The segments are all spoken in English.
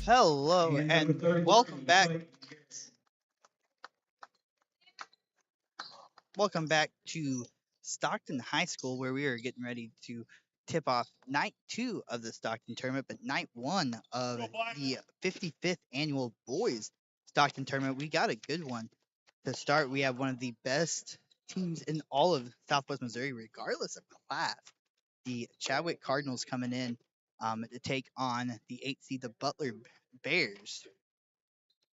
Hello and welcome back. Welcome back to Stockton High School, where we are getting ready to tip off night 2 of the Stockton tournament, but night 1 of the 55th annual Boys Stockton tournament. We got a good one. To start, we have one of the best teams in all of Southwest Missouri, regardless of class. The Chadwick Cardinals coming in to take on the 8th seed, the Butler Bears.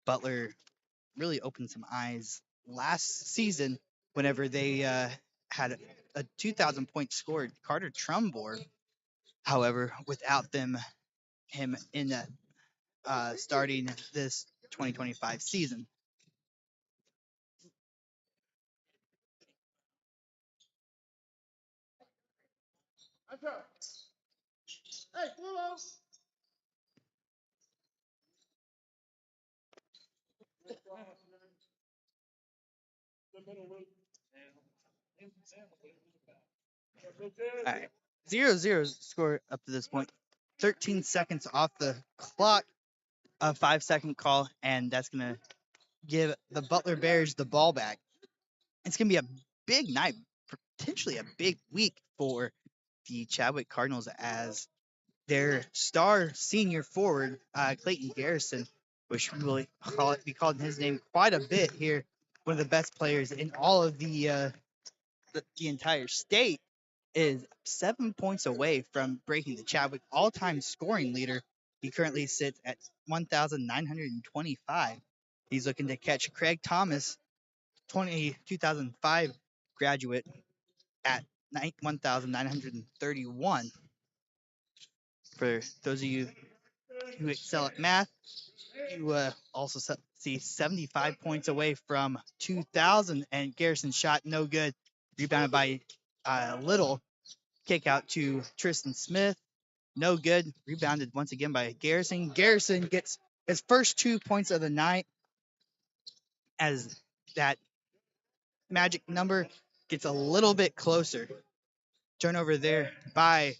Butler really opened some eyes last season whenever they had a 2,000 point scored Carter Trumbore. However, without him in starting this 2025 season. All right, 0-0 score up to this point. 13 seconds off the clock. A 5-second call, and that's gonna give the Butler Bears the ball back. It's gonna be a big night, potentially a big week for the Chadwick Cardinals, as their star senior forward, Clayton Garrison, which we will be calling his name quite a bit here, one of the best players in all of the entire state, is 7 points away from breaking the Chadwick all-time scoring leader. He currently sits at 1,925. He's looking to catch Craig Thomas, 2005 graduate, at 1,931. For those of you who excel at math, you also see 75 points away from 2,000, and Garrison shot no good. Rebounded by Little. Kick out to Tristan Smith. No good. Rebounded once again by Garrison. Garrison gets his first 2 points of the night, as that magic number gets a little bit closer. Turnover there by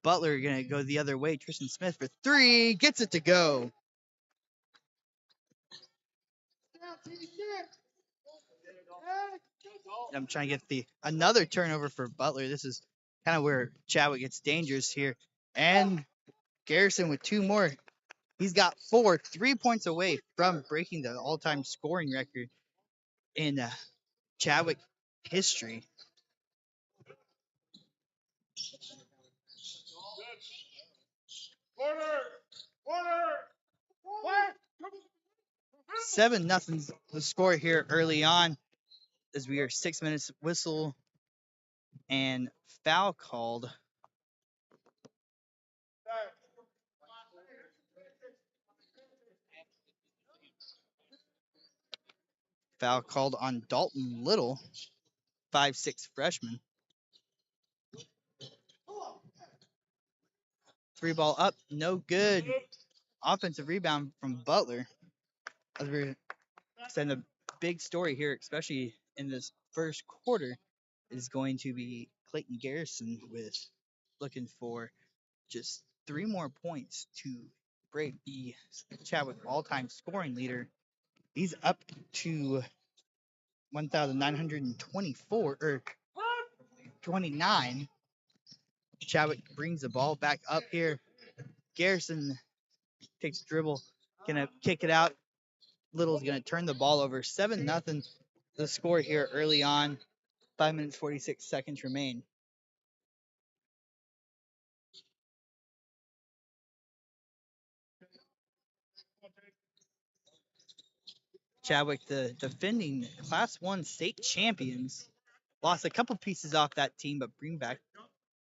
Butler. Going to go the other way. Tristan Smith for 3. Gets it to go. I'm trying to get another turnover for Butler. This is kind of where Chadwick gets dangerous here. And Garrison with 2 more. He's got 4, 3 points away from breaking the all-time scoring record in Chadwick history. What? 7-0 the score here early on, as we are 6 minutes whistle and foul called. Foul called on Dalton Little, 5'6" freshman. 3 ball up, no good. Offensive rebound from Butler. As we're saying, a big story here, especially in this first quarter, is going to be Clayton Garrison with looking for just 3 more points to break the Chadwick all-time scoring leader. He's up to 1,924 or 29. Chadwick brings the ball back up here. Garrison takes a dribble, gonna kick it out. Little's gonna turn the ball over. 7-0 the score here early on. 5 minutes 46 seconds remain. Chadwick, the defending Class 1 state champions, lost a couple pieces off that team, but bring back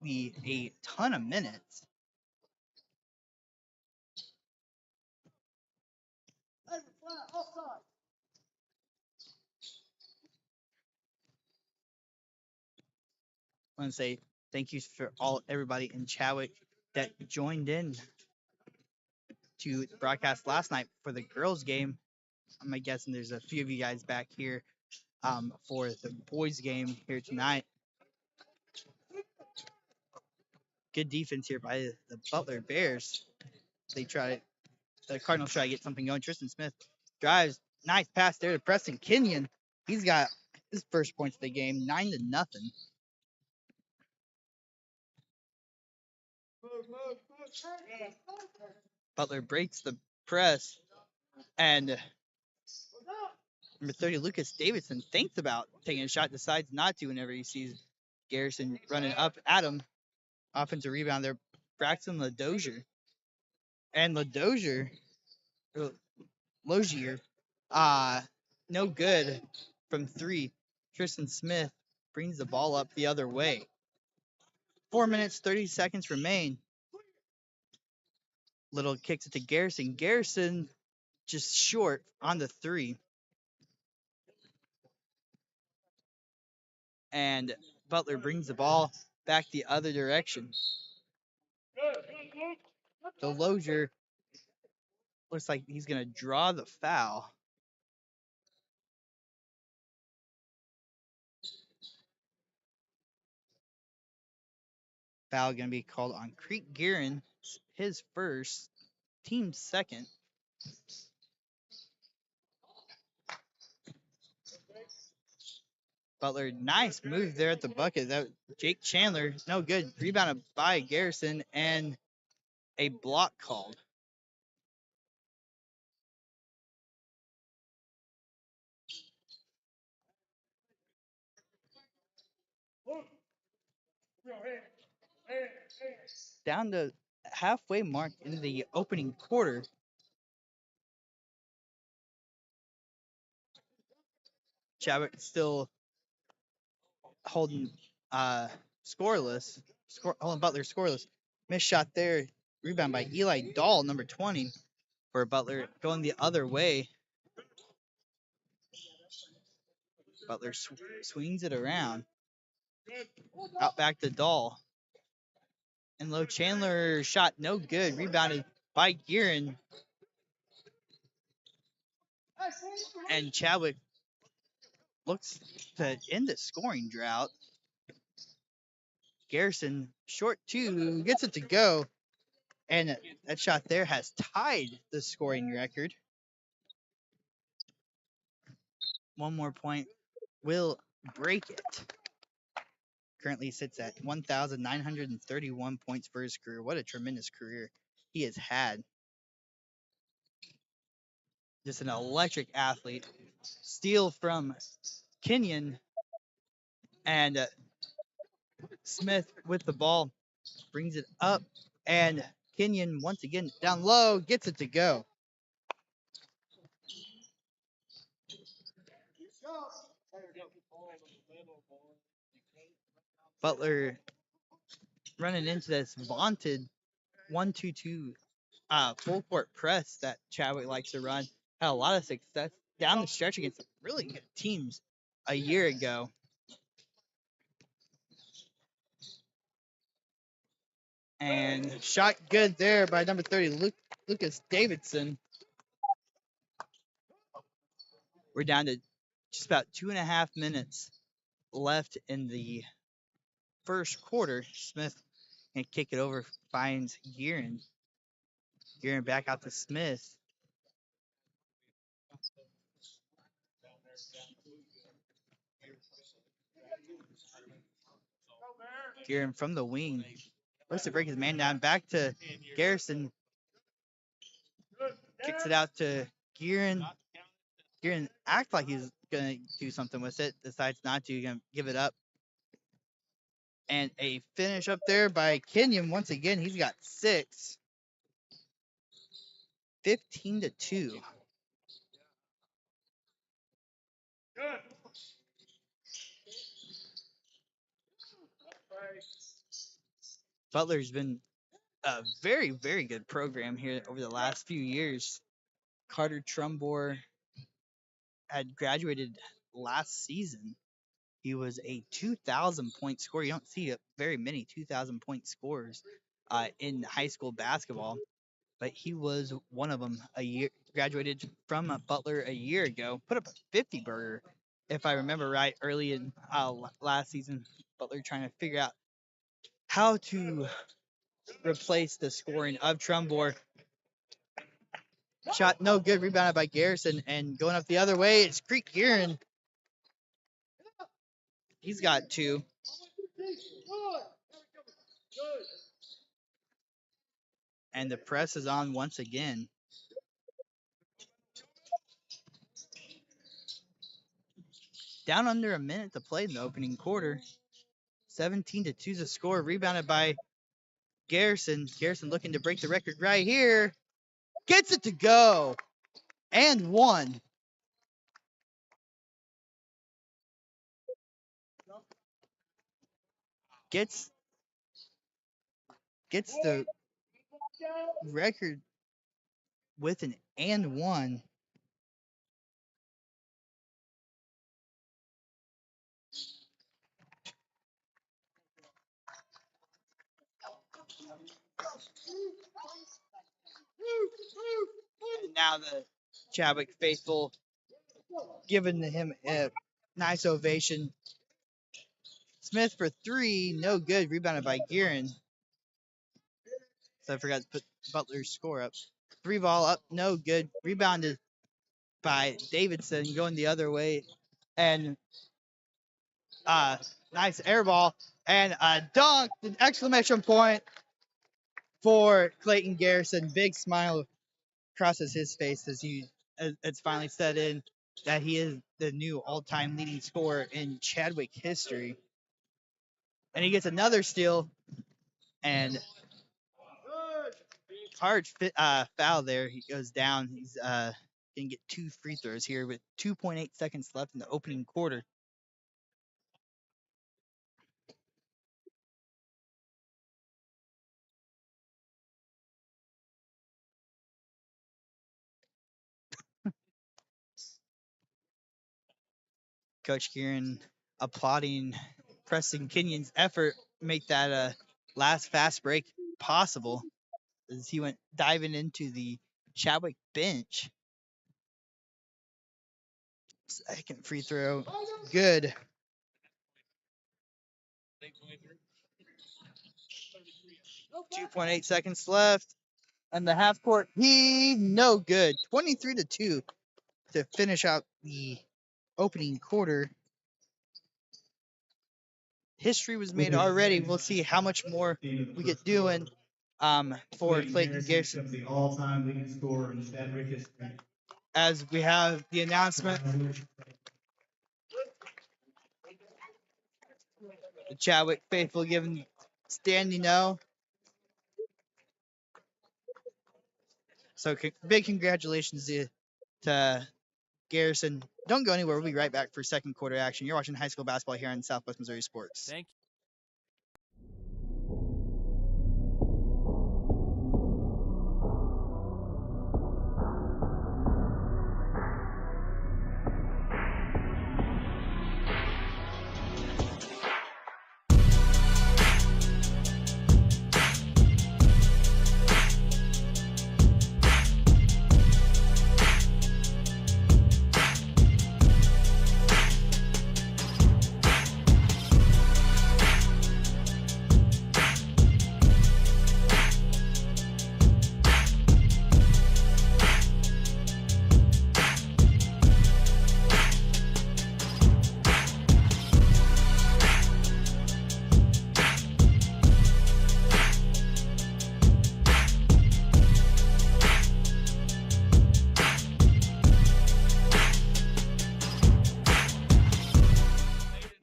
a ton of minutes. I want to say thank you for everybody in Chadwick that joined in to broadcast last night for the girls' game. I'm guessing there's a few of you guys back here for the boys' game here tonight. Good defense here by the Butler Bears. They try the Cardinals try to get something going. Tristan Smith drives, nice pass there to Preston Kenyon. He's got his first points of the game, 9-0. Butler breaks the press, and number 30, Lucas Davidson, thinks about taking a shot, decides not to whenever he sees Garrison running up at him. Offensive rebound there, Braxton Ladozier. And Logier, no good from 3. Tristan Smith brings the ball up the other way. 4 minutes, 30 seconds remain. Little kicks it to Garrison. Garrison just short on the 3. And Butler brings the ball back the other direction. So Lozier looks like he's going to draw the foul. Foul going to be called on Creek Guerin, his first, team second. Butler, nice move there at the bucket. That Jake Chandler, no good. Rebounded by Garrison and a block called. Down to halfway mark in the opening quarter. Chadwick still holding scoreless. Holding Butler scoreless. Missed shot there. Rebound by Eli Dahl, number 20, for Butler going the other way. Butler swings it around. Out back to Dahl. And low Chandler shot no good. Rebounded by Guerin. And Chadwick looks to end the scoring drought. Garrison, short 2, gets it to go. And that shot there has tied the scoring record. One more point will break it. Currently sits at 1,931 points for his career. What a tremendous career he has had. Just an electric athlete. Steal from Kenyon, and Smith with the ball brings it up, and Kenyon once again down low gets it to go. Butler running into this vaunted 1-2-2 full court press that Chadwick likes to run. Had a lot of success down the stretch against some really good teams a year ago. And shot good there by number 30, Lucas Davidson. We're down to just about 2.5 minutes left in the first quarter. Smith can kick it over, finds Guerin. Guerin back out to Smith. Guerin from the wing. Looks to break his man down. Back to Garrison. Kicks it out to Guerin. Guerin acts like he's going to do something with it. Decides not to. He's going to give it up. And a finish up there by Kenyon. Once again, he's got 6. 15-2. Butler's been a very, very good program here over the last few years. Carter Trumbore had graduated last season. He was a 2,000-point scorer. You don't see very many 2,000-point scorers in high school basketball, but he was one of them. Graduated from Butler a year ago. Put up a 50-burger, if I remember right, early in last season. Butler trying to figure out how to replace the scoring of Trumbore. Shot no good, rebounded by Garrison, and going up the other way, it's Creek Gearin. He's got 2. And the press is on once again. Down under a minute to play in the opening quarter. 17-2 the score, rebounded by Garrison. Garrison looking to break the record right here. Gets it to go. And 1. Gets the record with an and 1. And now the Chadwick faithful giving him a nice ovation. Smith for 3, no good, rebounded by Gearin. So I forgot to put Butler's score up. 3 ball up, no good, rebounded by Davidson, going the other way. And nice air ball and a dunk, an exclamation point for Clayton Garrison. Big smile crosses his face as it's finally set in that he is the new all-time leading scorer in Chadwick history. And he gets another steal and hard foul there. He goes down. He's gonna get 2 free throws here with 2.8 seconds left in the opening quarter. Coach Kieran applauding Preston Kenyon's effort make that last fast break possible as he went diving into the Chadwick bench. Second free throw, good. 2.8 seconds left. And the half court heave, no good. 23-2 to finish out the opening quarter. History was made already. We'll see how much more we get doing for Clayton Garrison. The all-time leading scorer in Chadwick history. As we have the announcement, the Chadwick faithful giving standing no. So big congratulations to Garrison. Don't go anywhere. We'll be right back for second quarter action. You're watching high school basketball here on Southwest Missouri Sports. Thank you.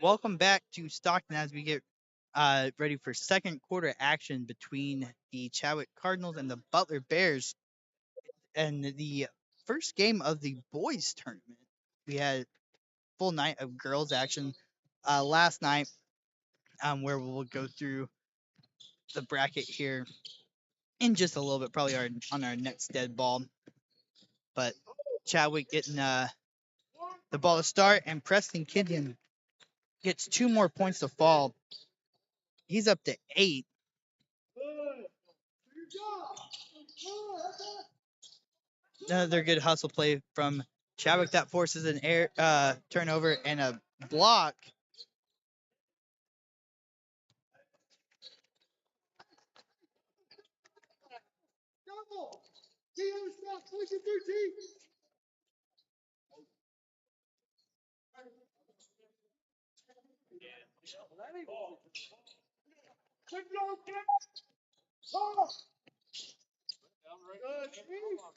Welcome back to Stockton as we get ready for second quarter action between the Chadwick Cardinals and the Butler Bears. And the first game of the boys tournament. We had full night of girls action last night, where we'll go through the bracket here in just a little bit, probably on our next dead ball. But Chadwick getting the ball to start, and Preston Kenyon gets 2 more points to fall. He's up to 8. Another good hustle play from Chadwick that forces an air turnover and a block.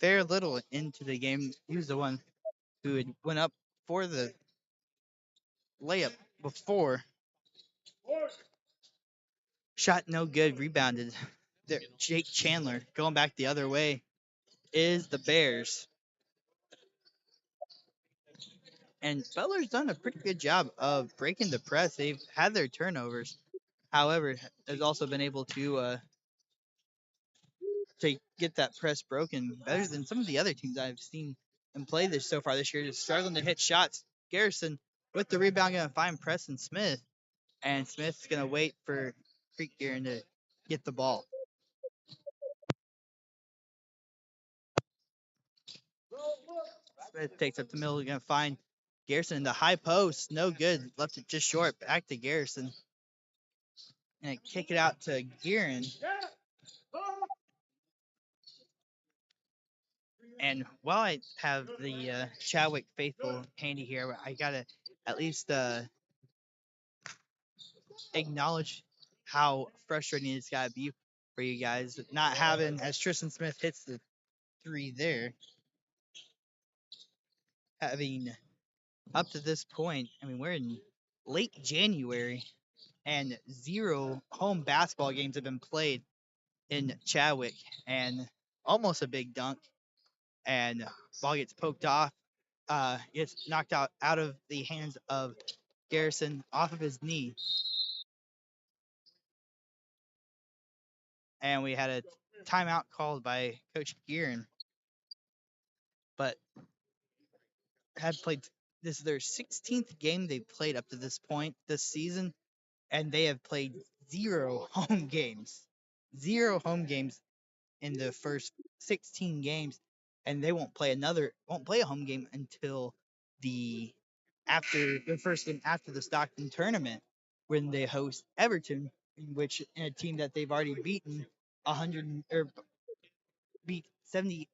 Very little into the game. He was the one who had went up for the layup before. Shot no good, rebounded. There, Jake Chandler going back the other way is the Bears. And Butler's done a pretty good job of breaking the press. They've had their turnovers. However, has also been able to get that press broken better than some of the other teams I've seen them play this so far this year. Just struggling to hit shots. Garrison with the rebound going to find Preston Smith, and Smith's going to wait for Creek Gearin to get the ball. Smith takes up the middle, going to find Garrison in the high post. No good. Left it just short. Back to Garrison. And kick it out to Gearin. And while I have the Chadwick faithful handy here, I got to at least acknowledge how frustrating it's got to be for you guys. Not having, as Tristan Smith hits the three there, having up to this point, I mean, we're in late January and 0 home basketball games have been played in Chadwick, and almost a big dunk, and ball gets poked off, gets knocked out of the hands of Garrison off of his knee, and we had a timeout called by Coach Gearin, but had played. This is their 16th game they've played up to this point this season, and they have played 0 home games. 0 home games in the first 16 games, and they won't play a home game until the after the first game after the Stockton tournament when they host Everton, in a team that they've already beaten 100 or beat 78-8,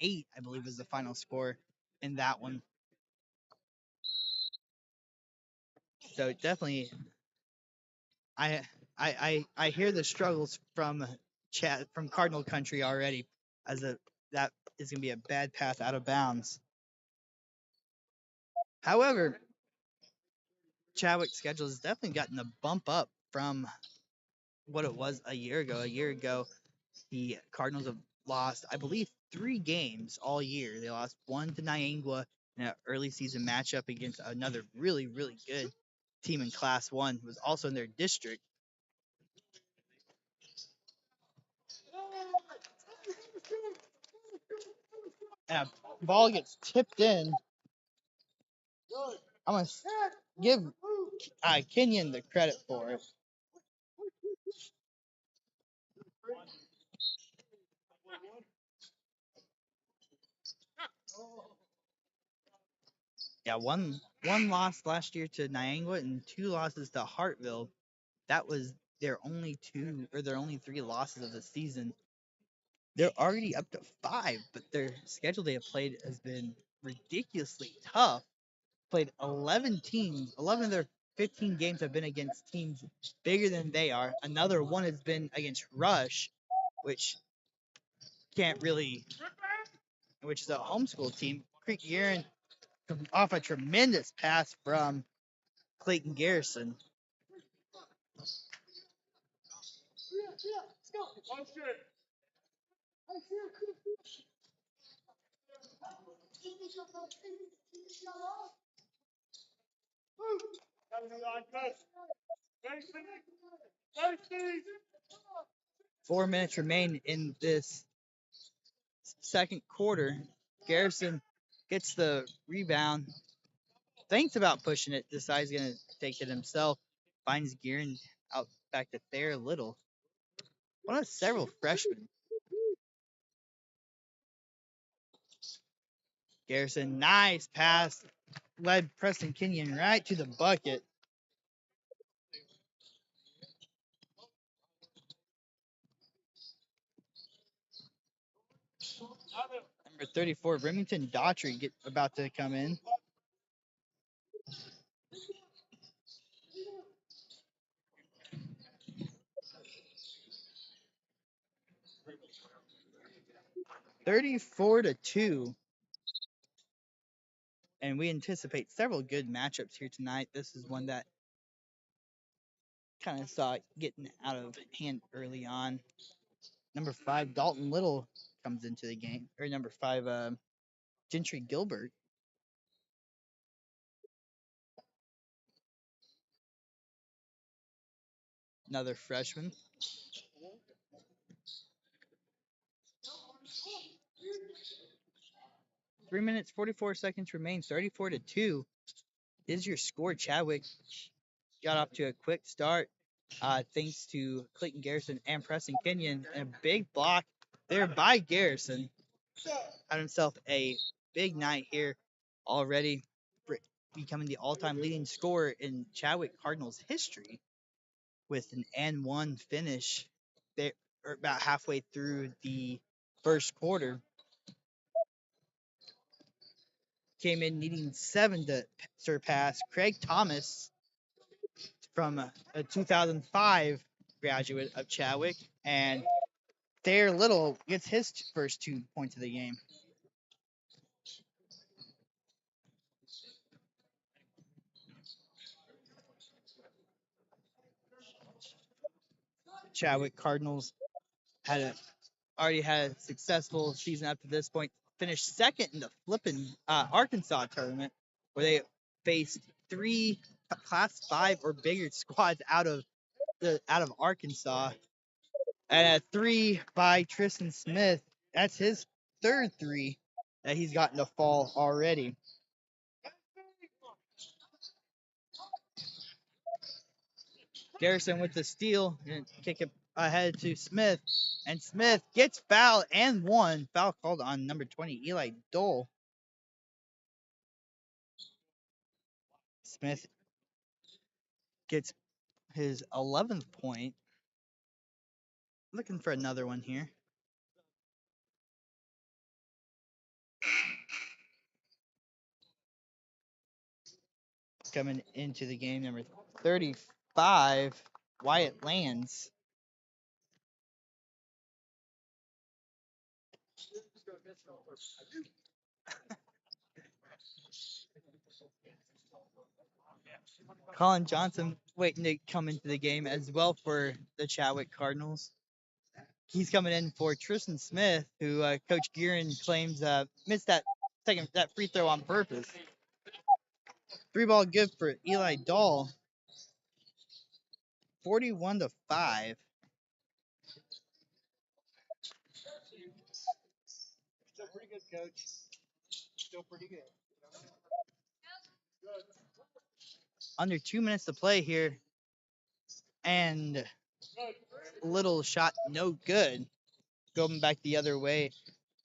I believe was the final score in that one. So definitely, I I hear the struggles from from Cardinal Country already, as that is going to be a bad pass out of bounds. However, Chadwick's schedule has definitely gotten a bump up from what it was a year ago. A year ago, the Cardinals have lost, I believe, 3 games all year. They lost one to Niangua in an early season matchup against another really, really good team in Class 1 who was also in their district. And a ball gets tipped in. I'm going to give Kenyon the credit for it. Yeah, one loss last year to Niangua and 2 losses to Hartville. That was their only 3 losses of the season. They're already up to 5, but their schedule they have played has been ridiculously tough. Played 11 teams. 11 of their 15 games have been against teams bigger than they are. Another one has been against Rush, which can't really, which is a homeschool team. Creek Gearin off a tremendous pass from Clayton Garrison. 4 minutes remain in this second quarter. Garrison gets the rebound, thinks about pushing it, decides he's going to take it himself, finds Gearin out back to Thayer Little. One of several freshmen. Garrison, nice pass, led Preston Kenyon right to the bucket. Number For 34, Remington Daughtry about to come in. (34-2). And we anticipate several good matchups here tonight. This is one that kind of saw it getting out of hand early on. Number 5, Dalton Little comes into the game. Or number 5, Gentry Gilbert. Another freshman. 3 minutes, 44 seconds remain. 34-2 is your score. Chadwick got off to a quick start thanks to Clayton Garrison and Preston Kenyon. And a big block there by Garrison. Had himself a big night here already, becoming the all-time leading scorer in Chadwick Cardinals history with an N1 finish there about halfway through the first quarter. Came in needing 7 to surpass Craig Thomas from a 2005 graduate of Chadwick, and Thayer Little gets his first 2 points of the game. Chadwick Cardinals already had a successful season up to this point. Finished second in the flipping Arkansas tournament, where they faced 3 Class 5 or bigger squads out of Arkansas, and a 3 by Tristan Smith. That's his third 3 that he's gotten to fall already. Garrison with the steal and kick it ahead to Smith, and Smith gets fouled and 1 foul called on number 20 Eli Dole. Smith gets his 11th point. Looking for another one here. Coming into the game, number 35, Wyatt Lands. Colin Johnson waiting to come into the game as well for the Chadwick Cardinals. He's coming in for Tristan Smith, who Coach Gearin claims missed that free throw on purpose. 3-ball good for Eli Dahl. 41-5. Still pretty good, coach. Still pretty good. Under 2 minutes to play here, and little shot no good. Going back the other way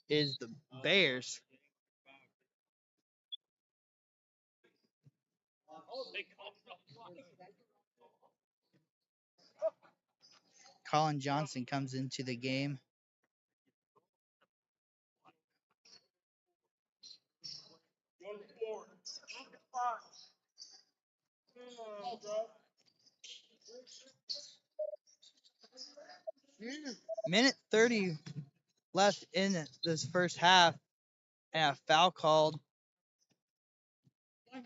is the Bears. Colin Johnson comes into the game. Minute 30 left in this first half, and a foul called.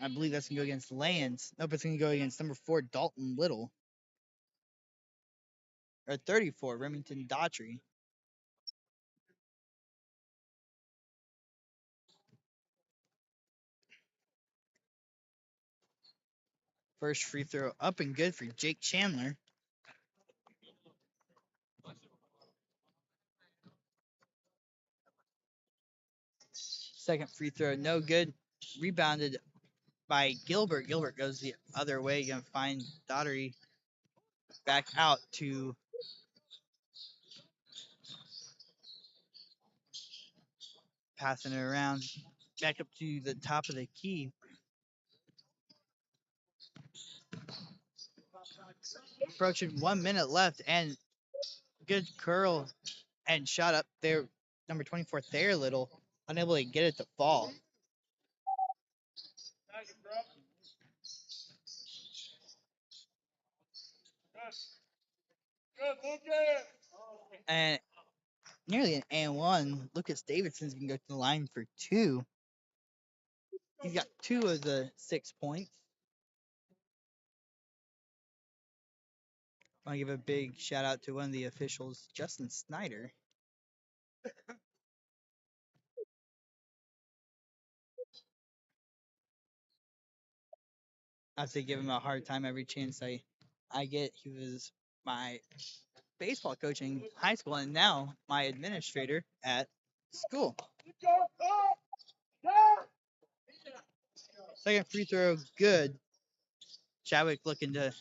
I believe that's going to go against Lands. Nope, it's going to go against number 4, Dalton Little. Or 34, Remington Daughtry. First free throw up and good for Jake Chandler. Second free throw, no good. Rebounded by Gilbert. Gilbert goes the other way. Going to find Daughtry back out to passing it around. Back up to the top of the key. Approaching 1 minute left, and good curl and shot up there. Number 24, Thayer Little unable to get it to fall. And nearly an and one. Lucas Davidson's gonna go to the line for two. He's got 2 of the 6 points. I want to give a big shout out to one of the officials, Justin Snyder. I have to give him a hard time every chance I get. He was my baseball coach in high school and now my administrator at school. Second free throw, good. Chadwick looking to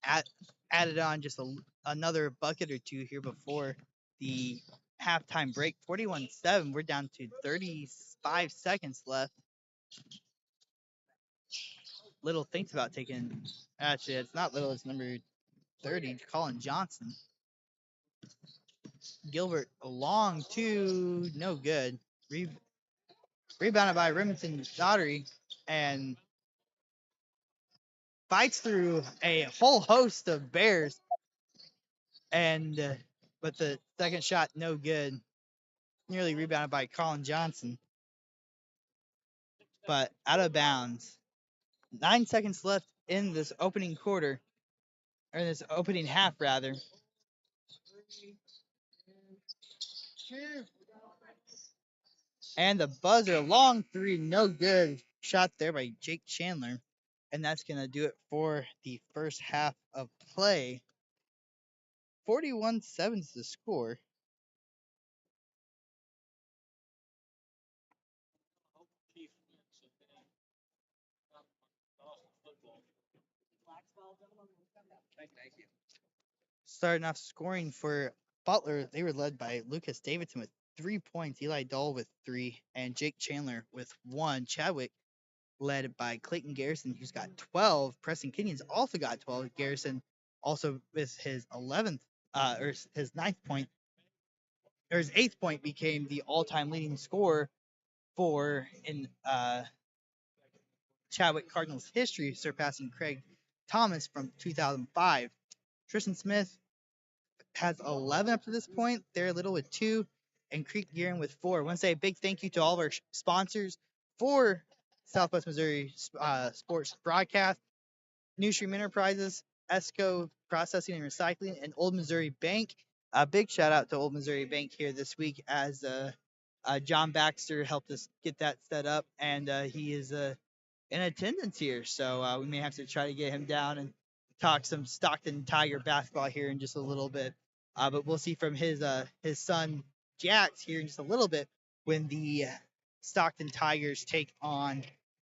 add it on just another bucket or two here before the halftime break. 41-7. We're down to 35 seconds left. Little thinks about taking. Actually, it's not Little. It's number 30, Colin Johnson. Gilbert long two, no good. Rebounded by Remington Daughtery and fights through a whole host of Bears. And but the second shot, no good. Nearly rebounded by Colin Johnson, but out of bounds. 9 seconds left in this opening quarter, or in this opening half, rather. And the buzzer, long three, no good. Shot there by Jake Chandler. And that's going to do it for the first half of play. 41-7 is the score. Starting off scoring for Butler, they were led by Lucas Davidson with 3 points, Eli Dahl with 3, and Jake Chandler with 1. Chadwick led by Clayton Garrison, who's got 12. Preston Kenyon's also got 12. Garrison also with his 11th, or his 9th point, or his 8th point became the all-time leading scorer in Chadwick Cardinals history, surpassing Craig Thomas from 2005. Tristan Smith has 11 up to this point. They're Little with 2, and Creek Gearing with 4. I want to say a big thank you to all of our sponsors for Southwest Missouri Sports Broadcast, New Stream Enterprises, ESCO Processing and Recycling, and Old Missouri Bank. A big shout out to Old Missouri Bank here this week as John Baxter helped us get that set up, and he is in attendance here. So we may have to try to get him down and talk some Stockton Tiger basketball here in just a little bit. But we'll see from his son Jax here in just a little bit when the Stockton Tigers take on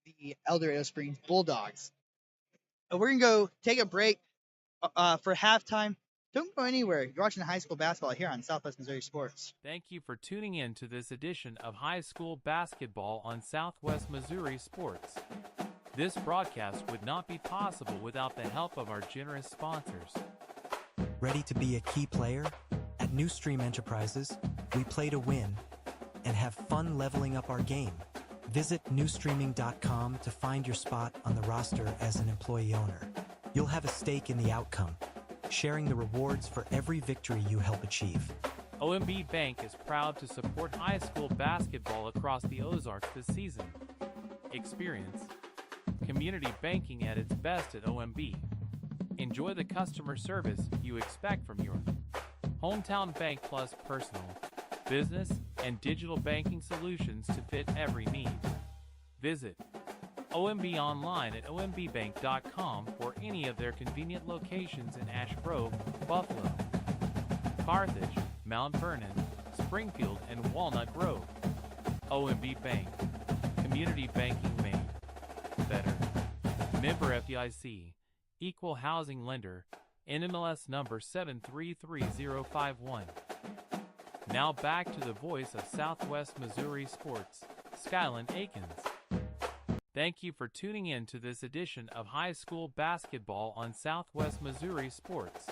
the El Dorado Springs Bulldogs. We're gonna go take a break for halftime. Don't go anywhere. You're watching high school basketball here on Southwest Missouri Sports. Thank you for tuning in to this edition of High School Basketball on Southwest Missouri Sports. This broadcast would not be possible without the help of our generous sponsors. Ready to be a key player? At New Stream Enterprises, we play to win and have fun leveling up our game. Visit newstreaming.com to find your spot on the roster as an employee owner. You'll have a stake in the outcome, sharing the rewards for every victory you help achieve. OMB Bank is proud to support high school basketball across the Ozarks this season. Experience community banking at its best at OMB. Enjoy the customer service you expect from your hometown bank, plus personal, business, and digital banking solutions to fit every need. Visit OMB online at ombbank.com for any of their convenient locations in Ash Grove, Buffalo, Carthage, Mount Vernon, Springfield, and Walnut Grove. OMB Bank. Community banking made better. Member FDIC. Equal housing lender. NMLS number 733051. Now back to the voice of Southwest Missouri Sports, Skyland Akins. Thank you for tuning in to this edition of High School Basketball on Southwest Missouri Sports.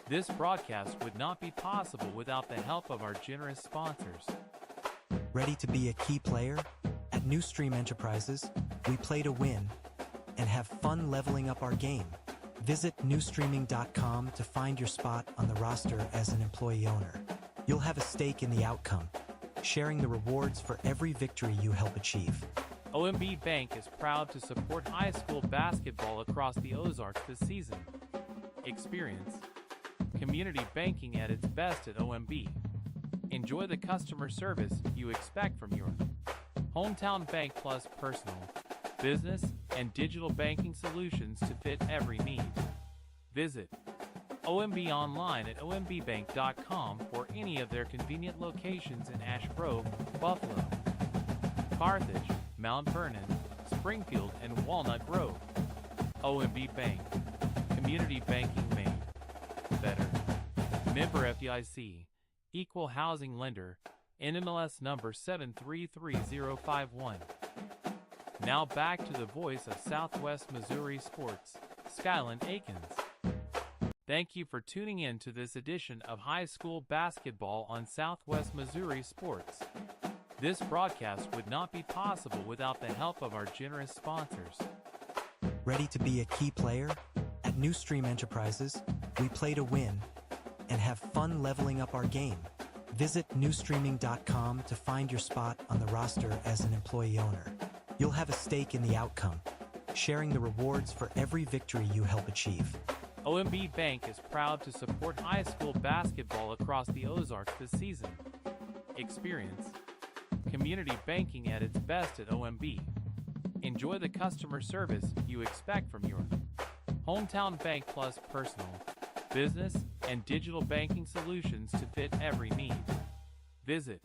This broadcast would not be possible without the help of our generous sponsors. Ready to be a key player? At New Stream Enterprises, we play to win and have fun leveling up our game. Visit newstreaming.com to find your spot on the roster as an employee owner. You'll have a stake in the outcome, sharing the rewards for every victory you help achieve. OMB Bank is proud to support high school basketball across the Ozarks this season. Experience community banking at its best at OMB. Enjoy the customer service you expect from your hometown bank, plus personal, business, and digital banking solutions to fit every need. Visit OMB online at ombbank.com or any of their convenient locations in Ash Grove, Buffalo, Carthage, Mount Vernon, Springfield, and Walnut Grove. OMB Bank. Community banking made better. Member FDIC. Equal housing lender. NMLS number 733051. Now back to the voice of Southwest Missouri Sports, Skyland Akins. Thank you for tuning in to this edition of High School Basketball on Southwest Missouri Sports. This broadcast would not be possible without the help of our generous sponsors. Ready to be a key player? At New Stream Enterprises, we play to win and have fun leveling up our game. Visit newstreaming.com to find your spot on the roster as an employee owner. You'll have a stake in the outcome, sharing the rewards for every victory you help achieve. OMB Bank is proud to support high school basketball across the Ozarks this season. Experience community banking at its best at OMB. Enjoy the customer service you expect from your hometown bank, plus personal, business, and digital banking solutions to fit every need. Visit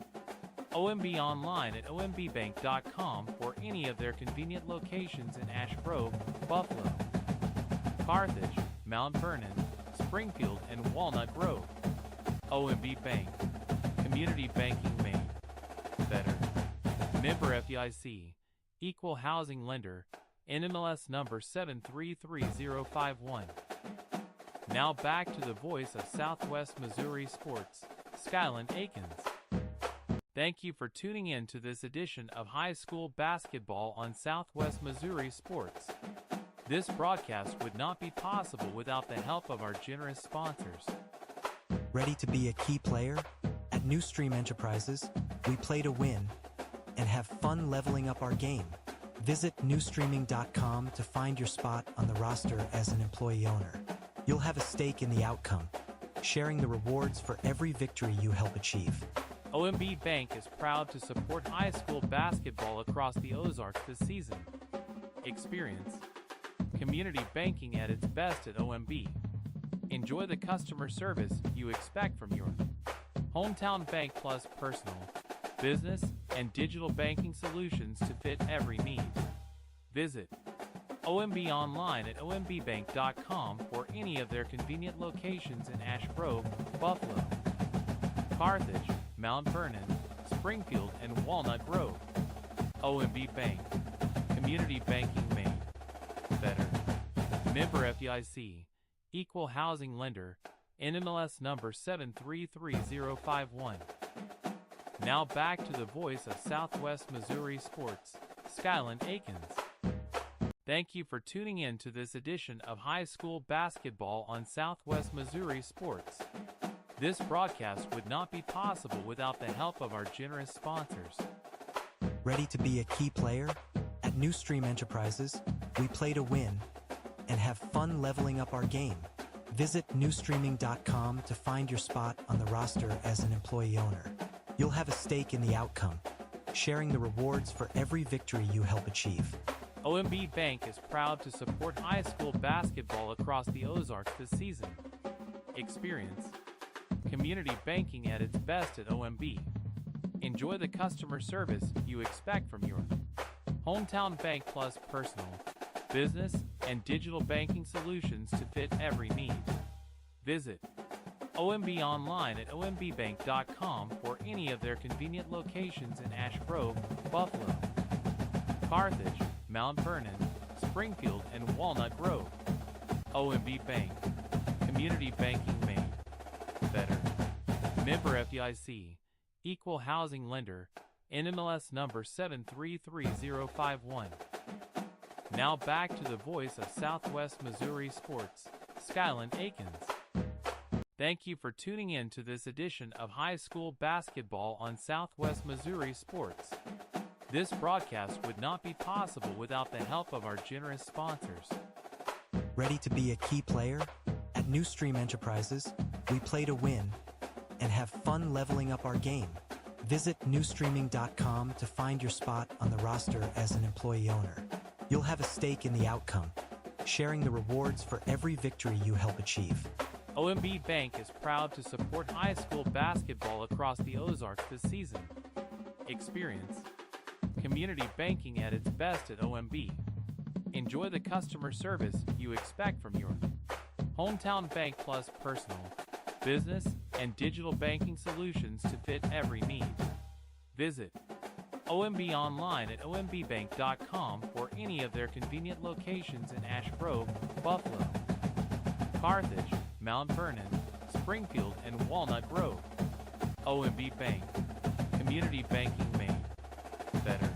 OMB online at ombbank.com or any of their convenient locations in Ash Grove, Buffalo, Carthage, Mount Vernon, Springfield, and Walnut Grove. OMB Bank. Community banking made better. Member FDIC. Equal housing lender. NMLS number 733051. Now back to the voice of Southwest Missouri Sports, Skyland Akins. Thank you for tuning in to this edition of High School Basketball on Southwest Missouri Sports. This broadcast would not be possible without the help of our generous sponsors. Ready to be a key player? At New Stream Enterprises, we play to win and have fun leveling up our game. Visit newstreaming.com to find your spot on the roster as an employee owner. You'll have a stake in the outcome, sharing the rewards for every victory you help achieve. OMB Bank is proud to support high school basketball across the Ozarks this season. Experience community banking at its best at OMB. Enjoy the customer service you expect from your hometown bank, plus personal, business, and digital banking solutions to fit every need. Visit OMB online at ombbank.com or any of their convenient locations in Ash Grove, Buffalo, Carthage, Mount Vernon, Springfield, and Walnut Grove. OMB Bank. Community banking made better. Member FDIC. Equal housing lender. NMLS number 733051. Now back to the voice of Southwest Missouri Sports, Skyland Akins. Thank you for tuning in to this edition of High School Basketball on Southwest Missouri Sports. This broadcast would not be possible without the help of our generous sponsors. Ready to be a key player? At New Stream Enterprises, we play to win and have fun leveling up our game. Visit newstreaming.com to find your spot on the roster as an employee owner. You'll have a stake in the outcome, sharing the rewards for every victory you help achieve. OMB Bank is proud to support high school basketball across the Ozarks this season. Experience community banking at its best at OMB. Enjoy the customer service you expect from your hometown bank, plus personal, business, and digital banking solutions to fit every need. Visit OMB online at ombbank.com or any of their convenient locations in Ash Grove, Buffalo, Carthage, Mount Vernon, Springfield, and Walnut Grove. OMB Bank. Community banking made better. Member FDIC. Equal housing lender. NMLS number 733051. Now back to the voice of Southwest Missouri Sports, Skyland Akins. Thank you for tuning in to this edition of High School Basketball on Southwest Missouri Sports. This broadcast would not be possible without the help of our generous sponsors. Ready to be a key player? At New Stream Enterprises, we play to win and have fun leveling up our game. Visit newstreaming.com to find your spot on the roster as an employee owner. You'll have a stake in the outcome, sharing the rewards for every victory you help achieve. OMB Bank is proud to support high school basketball across the Ozarks this season. Experience community banking at its best at OMB. Enjoy the customer service you expect from your hometown bank, plus personal, business, and digital banking solutions to fit every need. Visit OMB online at ombbank.com for any of their convenient locations in Ash Grove, Buffalo, Carthage, Mount Vernon, Springfield, and Walnut Grove. OMB Bank. Community banking made better.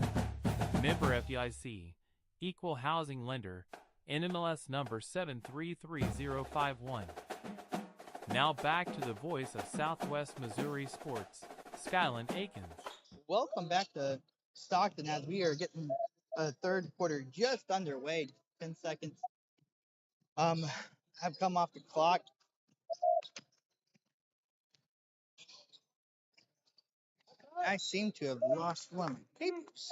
Member FDIC. Equal housing lender. NMLS number 733051. Now back to the voice of Southwest Missouri Sports, Skyland Akins. Welcome back to Stockton as we are getting a third quarter just underway. 10 seconds have come off the clock. I seem to have lost one of my papers.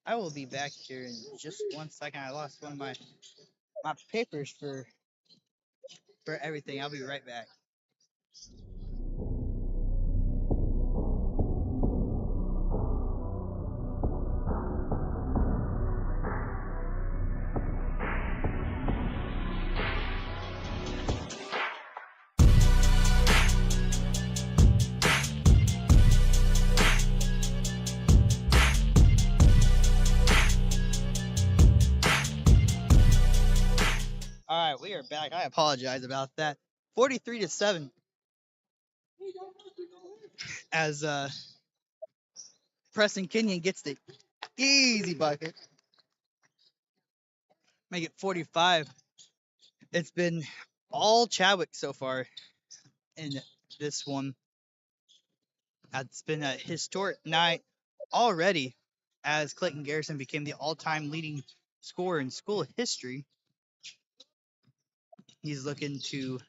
I will be back here in just 1 second. I lost one of my papers for everything. I'll be right back. All right, we are back. I apologize about that. 43-7 as Preston Kenyon gets the easy bucket. Make it 45. It's been all Chadwick so far in this one. It's been a historic night already as Clayton Garrison became the all-time leading scorer in school history. He's looking to,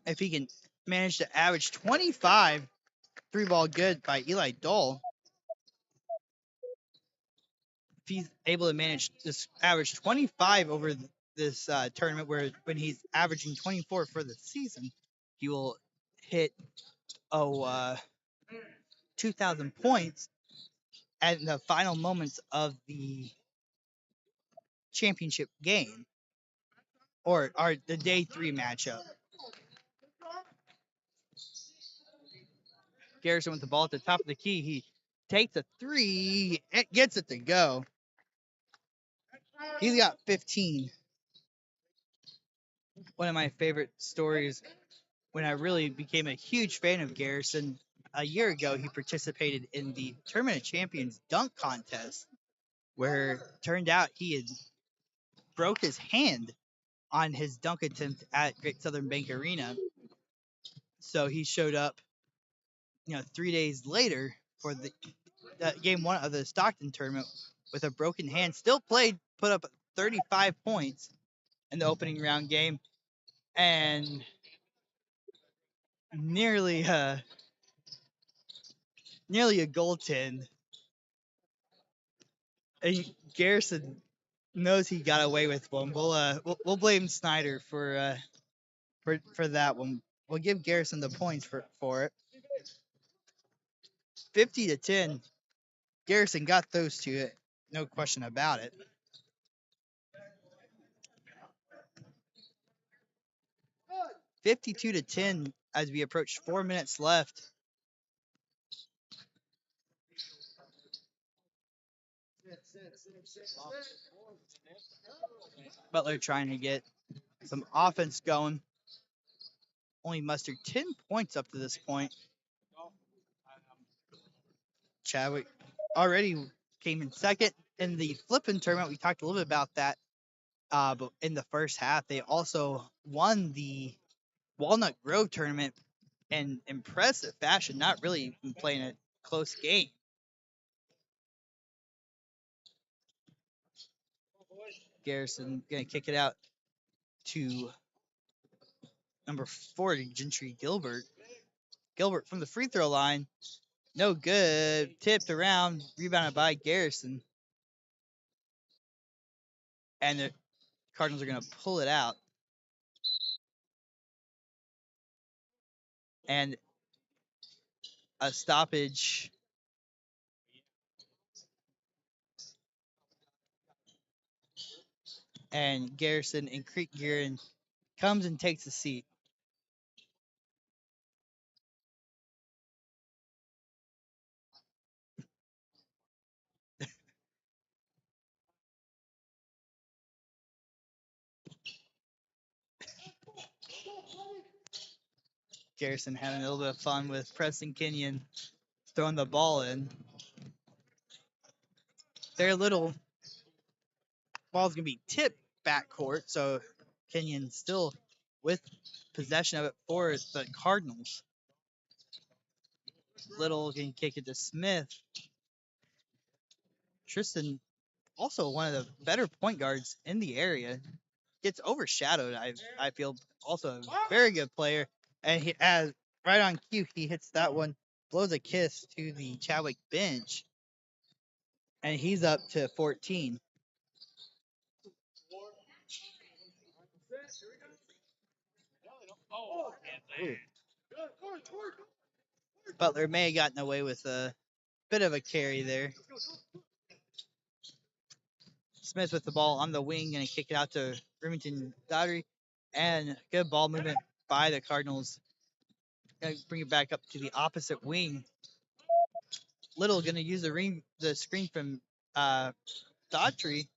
if he can manage to average 25 three-ball good by Eli Dahl, if he's able to manage this average 25 over this tournament, where when he's averaging 24 for the season, he will hit 2,000 points at the final moments of the championship game, or the day 3 matchup. Garrison with the ball at the top of the key. He takes a 3, it gets it to go. He's got 15. One of my favorite stories, when I really became a huge fan of Garrison, a year ago, he participated in the Tournament of Champions dunk contest, where it turned out he had broke his hand on his dunk attempt at Great Southern Bank Arena. So he showed up, 3 days later for the game 1 of the Stockton tournament with a broken hand. Still put up 35 points in the opening round game, and nearly a goaltend. And Garrison knows he got away with one. We'll blame Snyder for that one. We'll give Garrison the points for it. 50-10. Garrison got those two, no question about it. $52-10 as we approach 4 minutes left. Butler trying to get some offense going. Only mustered 10 points up to this point. Chadwick already came in second in the flipping tournament. We talked a little bit about that. But in the first half, they also won the Walnut Grove tournament in impressive fashion, not really playing a close game. Garrison going to kick it out to number 40, Gentry Gilbert. Gilbert from the free throw line. No good. Tipped around. Rebounded by Garrison. And the Cardinals are going to pull it out. And a stoppage. And Garrison and Creek Gearin comes and takes a seat. Garrison having a little bit of fun with Preston Kenyon throwing the ball in. Their little ball's going to be tipped backcourt, so Kenyon still with possession of it for the Cardinals. Little can kick it to Smith. Tristan, also one of the better point guards in the area, gets overshadowed. I feel also a very good player, and he as right on cue he hits that one, blows a kiss to the Chadwick bench, and he's up to 14. Ooh. Butler may have gotten away with a bit of a carry there. Smith with the ball on the wing, going to kick it out to Remington Daughtry, and good ball movement by the Cardinals. Going to bring it back up to the opposite wing. Little going to use the screen from Daughtry.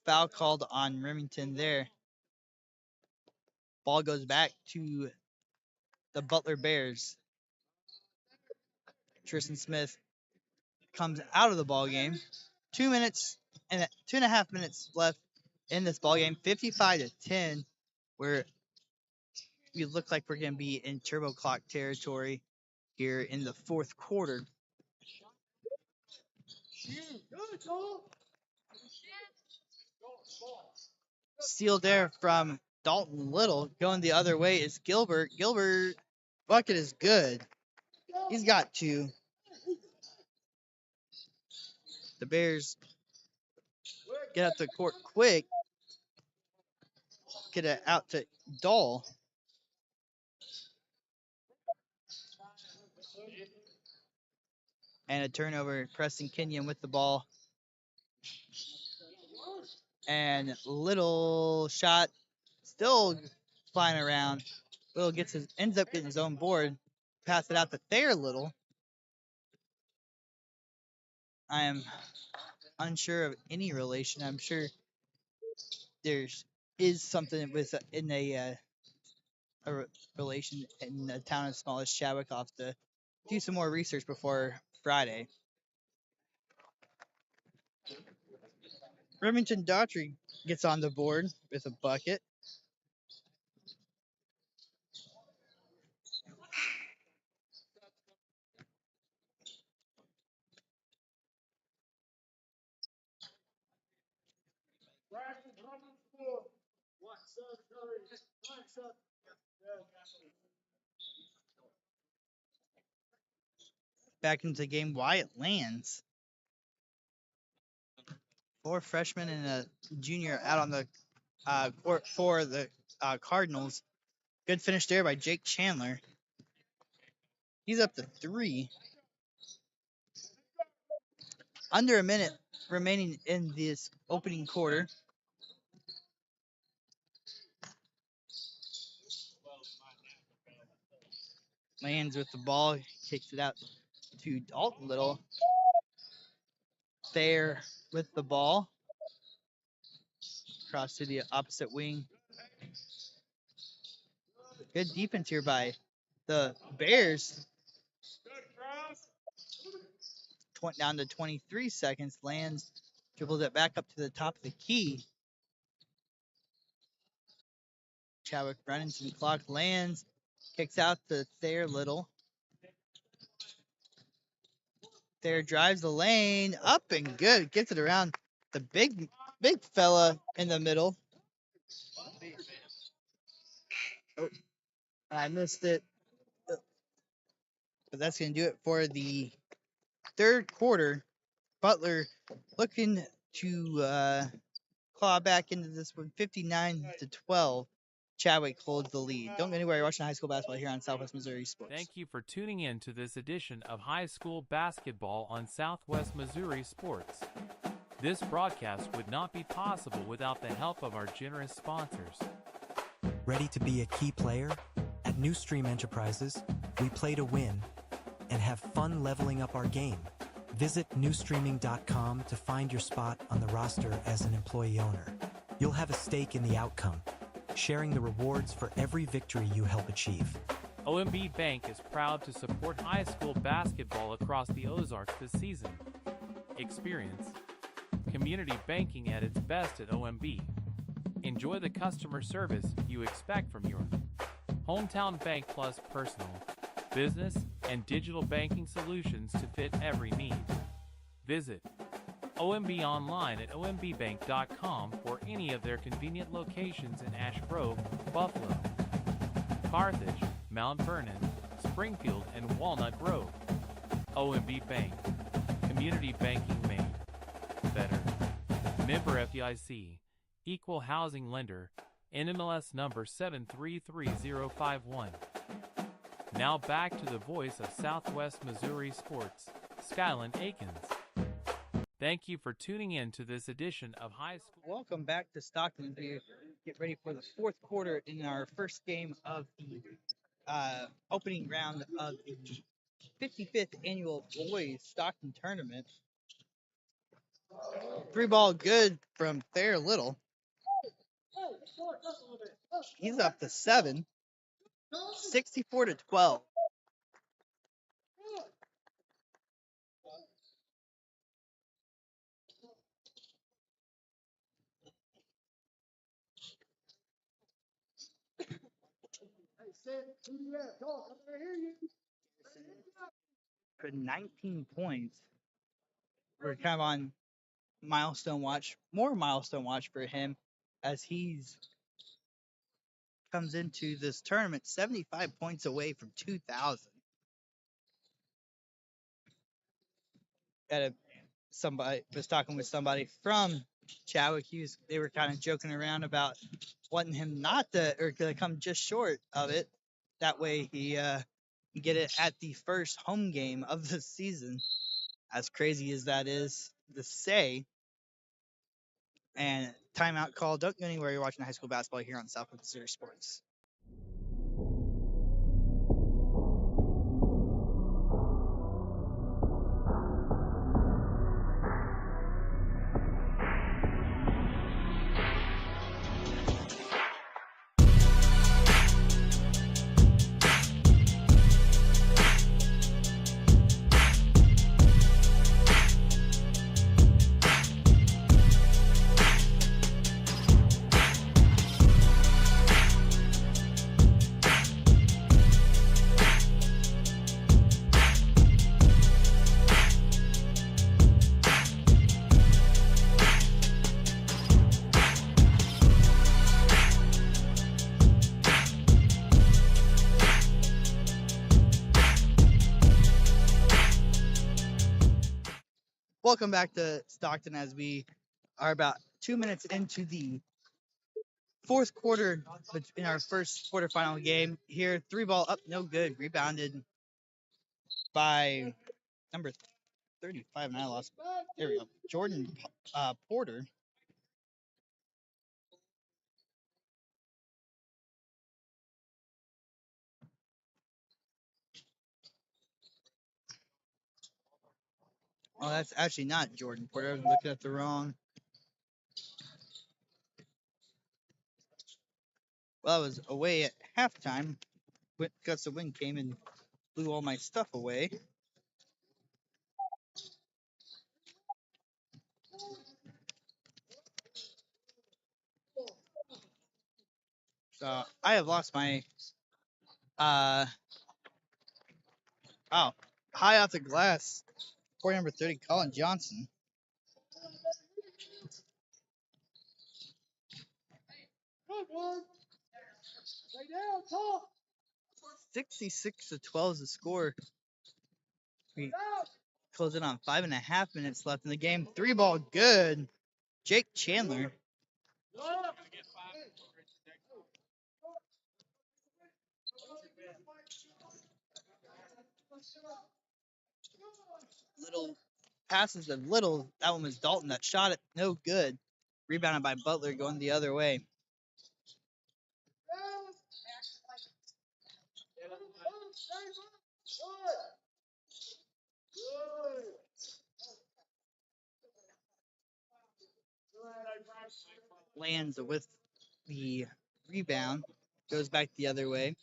Foul called on Remington there. Ball goes back to the Butler Bears. Tristan Smith comes out of the ball game. 2 minutes and 2.5 minutes left in this ball game. 55-10, where we look like we're going to be in turbo clock territory here in the fourth quarter. Steal there from Dalton Little. Going the other way is Gilbert. Gilbert, bucket is good. He's got two. The Bears get up the court quick. Get it out to Dahl. And a turnover. Preston Kenyon with the ball. And Little shot still flying around. Little ends up getting his own board. Pass it out to Thayer Little. I am unsure of any relation. I'm sure is something with in a relation in a town as small as Chadwick. I'll have to do some more research before Friday. Remington Daughtry gets on the board with a bucket. Back into the game, Wyatt lands. 4 freshmen and a junior out on the court for the Cardinals. Good finish there by Jake Chandler. He's up to 3. Under a minute remaining in this opening quarter. Lands with the ball, kicks it out to Dalton Little. Thayer with the ball. Cross to the opposite wing. Good defense here by the Bears. Down to 23 seconds. Lands dribbles it back up to the top of the key. Chadwick running some clock. Lands. Kicks out to Thayer Little. Thayer drives the lane. Up and good. Gets it around the big fella in the middle. Oh, I missed it. But that's going to do it for the third quarter. Butler looking to claw back into this one, 59-12. Chadwick holds the lead. Don't go anywhere. You're watching high school basketball here on Southwest Missouri Sports. Thank you for tuning in to this edition of High School Basketball on Southwest Missouri Sports. This broadcast would not be possible without the help of our generous sponsors. Ready to be a key player? At New Stream Enterprises, we play to win and have fun leveling up our game. Visit newstreaming.com to find your spot on the roster as an employee owner. You'll have a stake in the outcome, sharing the rewards for every victory you help achieve. OMB Bank is proud to support high school basketball across the Ozarks this season. Experience community banking at its best at OMB. Enjoy the customer service you expect from your hometown bank, plus personal, business, and digital banking solutions to fit every need. Visit OMB online at ombbank.com or any of their convenient locations in Ash Grove, Buffalo, Carthage, Mount Vernon, Springfield, and Walnut Grove. OMB Bank. Community banking made better. Member FDIC. Equal housing lender. NMLS number 733051. Now back to the voice of Southwest Missouri Sports, Skyland Akins. Thank you for tuning in to this edition of High School. Welcome back to Stockton. We get ready for the fourth quarter in our first game of the opening round of the 55th annual Boys Stockton Tournament. Three ball good from Thayer Little. He's up to 7. 64-12. For 19 points. We're kind of on milestone watch, more milestone watch for him as he's comes into this tournament 75 points away from 2,000. Somebody was talking with somebody from Chadwick. They were kind of joking around about wanting him not to, or to come just short of it. That way he can get it at the first home game of the season. As crazy as that is to say. And timeout call. Don't go anywhere. You're watching high school basketball here on Southwest Missouri Sports. Welcome back to Stockton as we are about 2 minutes into the fourth quarter in our first quarterfinal game. Here, three ball up, no good. Rebounded by number 35, and I lost. There we go. Jordan Porter. Oh, that's actually not Jordan Porter. I was looking at the wrong. Well, I was away at halftime. Guts of wind came and blew all my stuff away. So I have lost my oh, high off the glass. Court number 30, Colin Johnson. Good one. Lay down, talk. 66-12 is the score. We close in on 5.5 minutes left in the game. 3-ball good. Jake Chandler. Little passes of Little. That one was Dalton that shot it. No good. Rebounded by Butler going the other way. Lands with the rebound. Goes back the other way.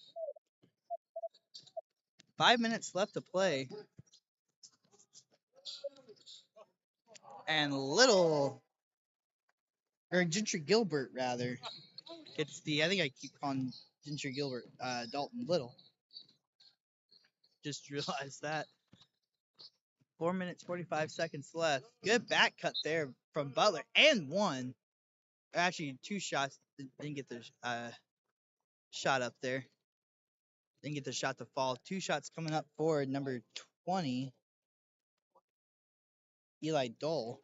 5 minutes left to play. And Little, or Gentry Gilbert rather, gets the, I think I keep calling Gentry Gilbert Dalton Little. Just realized that. 4 minutes, 45 seconds left. Good back cut there from Butler and one. Actually, two shots. Didn't get the shot up there. Didn't get the shot to fall. Two shots coming up for number 20, Eli Dole.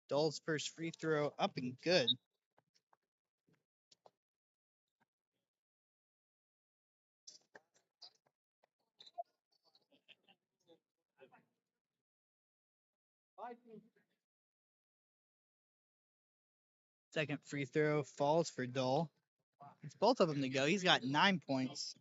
Dole's first free throw up and good. Second free throw falls for Dole. It's both of them to go. He's got 9 points.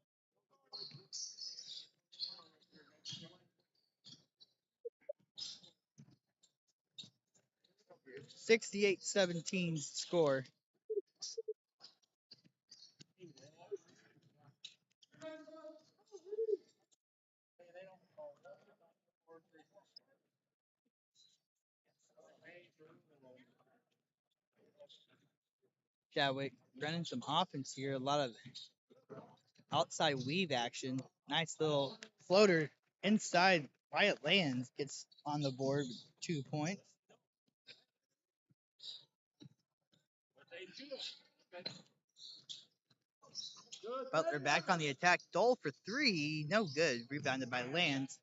(68-17) score. Chadwick running some offense here. A lot of outside weave action. Nice little floater inside. Wyatt Lands gets on the board with 2 points. Butler back on the attack. Dole for three. No good. Rebounded by Lands.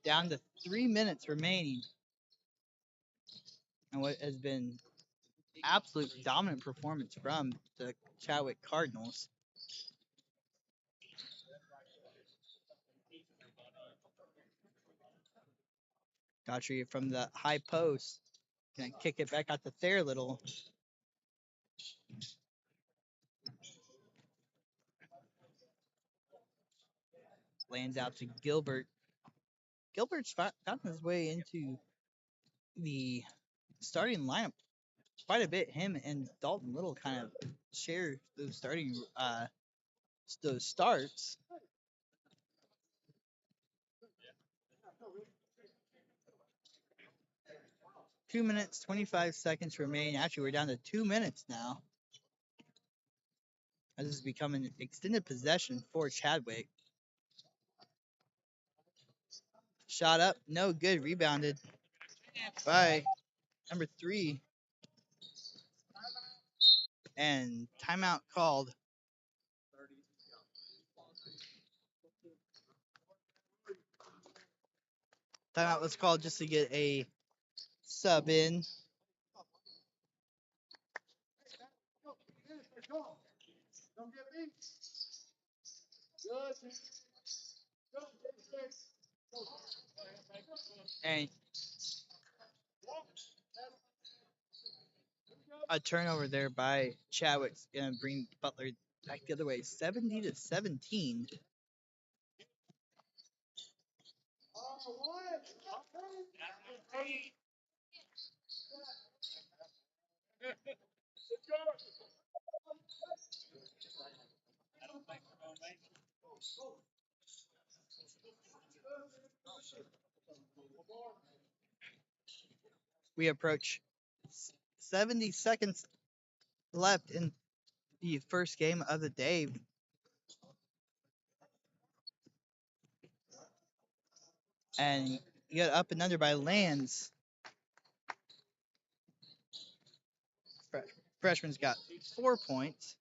Down to 3 minutes remaining. And what has been absolute dominant performance from the Chadwick Cardinals. Daughtry from the high post. Gonna kick it back out to Little. Lands out to Gilbert. Gilbert's found his way into the starting lineup quite a bit. Him and Dalton Little kind of share those those starts. Two minutes, 25 seconds remain. Actually, we're down to 2 minutes now. This is becoming extended possession for Chadwick. Shot up, no good. Rebounded by number 3. And timeout called. Timeout was called just to get a sub in. And a turnover there by Chadwick's gonna bring Butler back the other way, 70-17. We approach 70 seconds left in the first game of the day. And you got up and under by Lands. Freshman's got 4 points.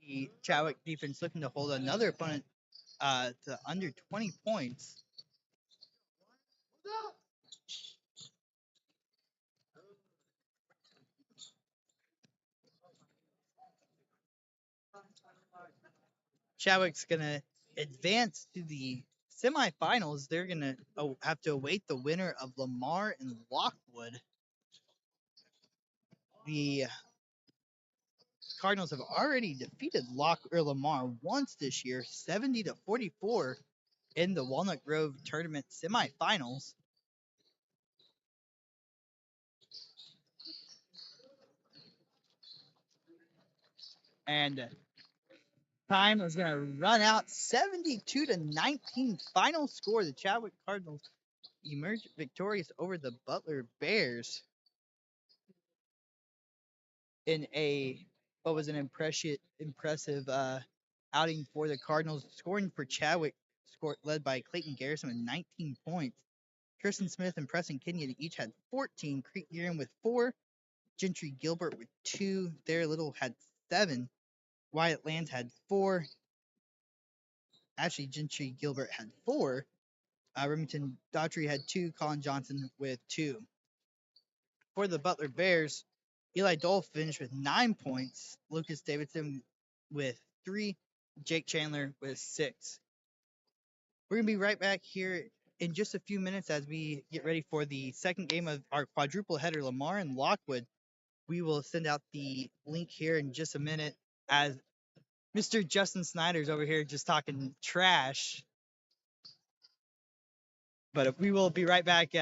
The Chadwick defense looking to hold another opponent to under 20 points. Chadwick's going to advance to the semifinals. They're going to have to await the winner of Lamar and Lockwood. The Cardinals have already defeated Lamar once this year, 70-44 in the Walnut Grove Tournament semifinals. And time is going to run out, 72-19 final score. The Chadwick Cardinals emerged victorious over the Butler Bears in what was an impressive outing for the Cardinals. Scoring for Chadwick, led by Clayton Garrison with 19 points. Tristan Smith and Preston Kenyon each had 14. Creek Gearin with 4. Gentry Gilbert with 2. Thayer Little had 7. Wyatt Lands had 4. Actually, Gentry Gilbert had 4. Remington Daughtry had 2. Colin Johnson with 2. For the Butler Bears, Eli Dole finished with 9 points. Lucas Davidson with 3. Jake Chandler with 6. We're going to be right back here in just a few minutes as we get ready for the second game of our quadruple header, Lamar and Lockwood. We will send out the link here in just a minute as Mr. Justin Snyder's over here just talking trash. But we will be right back